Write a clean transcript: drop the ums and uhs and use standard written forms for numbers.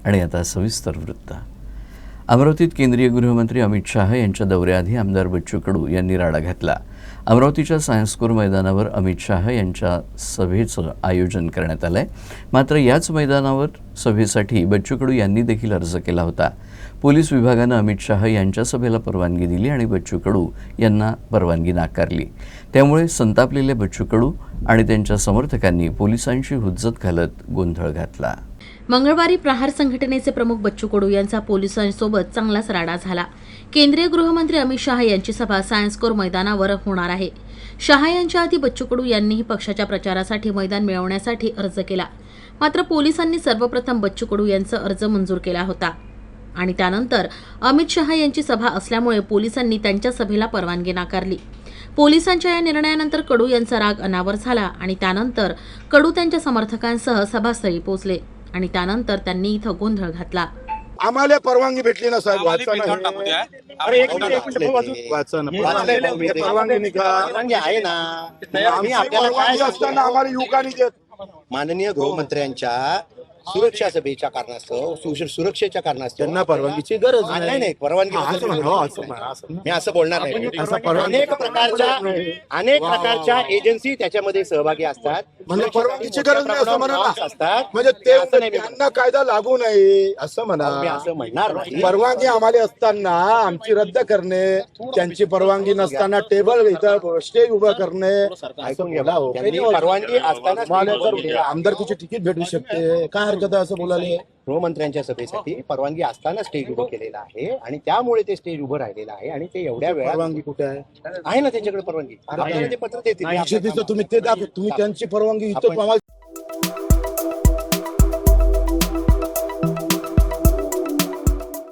आणि आता सविस्तर वृत्त। अमरावतीत केंद्रीय गृहमंत्री अमित शाह यांच्या दौऱ्याआधी आमदार बच्चू कडू यांनी राडा घातला। अमरावतीच्या सायन्स कोर मैदानावर अमित शाह यांच्या सभेचं आयोजन करण्यात आलंय। मात्र याच मैदानावर सभेसाठी बच्चू कडू यांनी देखील अर्ज केला होता। पोलीस विभागानं अमित शाह यांच्या सभेला परवानगी दिली आणि बच्चू कडू यांना परवानगी नाकारली। त्यामुळे संतापलेले बच्चू कडू आणि त्यांच्या समर्थकांनी पोलिसांशी हुज्जत घालत गोंधळ घातला। मंगळवारी प्रहार संघटनेचे प्रमुख बच्चू कडू यांचा पोलिसांसोबत चांगलाच राडा झाला। केंद्रीय गृहमंत्री अमित शाह यांची सभा सायन्स कोर मैदानावर होणार आहे। शाह यांच्या आधी बच्चू कडू यांनीही पक्षाच्या प्रचारासाठी मैदान मिळवण्यासाठी अर्ज केला। मात्र पोलिसांनी सर्वप्रथम बच्चू कडू यांचा अर्ज मंजूर केला होता आणि त्यानंतर अमित शाह यांची सभा असल्यामुळे पोलिसांनी त्यांच्या सभेला परवानगी नाकारली। पोलिसांच्या या निर्णयानंतर कडू यांचा राग अनावर झाला आणि त्यानंतर कडू त्यांच्या समर्थकांसह सभास्थळी पोहोचले आणि त्यानंतर त्यांनी इथं गोंधळ घातला। आम्हाला परवानगी भेटली ना साहेब, वाचा ना। अरे एक मिनिट वाचा ना। परवानगी निघा आहे ना, आम्ही आपल्याला परवानगी काय असताना आम्हाला युवकांनी देत। माननीय गृहमंत्र्यांच्या सुरक्षा सभेच्या कारणास्तव सुरक्षेच्या कारणास्तव त्यांना परवानगीची गरज नाही नाही परवानगी मी असं बोलणार नाही। अनेक प्रकारच्या एजन्सी त्याच्यामध्ये सहभागी असतात, म्हणजे परवानगीची गरज नाही असं म्हणा असतात। म्हणजे ते त्यांना कायदा लागू नाही असं म्हणा, मी असं म्हणणार नाही। परवानगी आम्हाला असताना आमची रद्द करणे, त्यांची परवानगी नसताना टेबल इथं स्टेज उभं करणे, ऐकून घ्या, त्यांनी परवानगी असताना आमदारकीची तिकीट भेटू शकते, काय हरकत आहे असं बोलायला? गृहमंत्र्यांच्या सभेसाठी परवानगी असताना स्टेज उभं केलेलं आहे आणि त्यामुळे ते स्टेज उभं राहिलेलं आहे आणि ते एवढ्या वेळा परवानगी कुठे आहे? आहे ना त्यांच्याकडे परवानगी, आपल्याला ते पत्र देतील। तुम्ही ते दाखव, तुम्ही त्यांची परवानगी इथं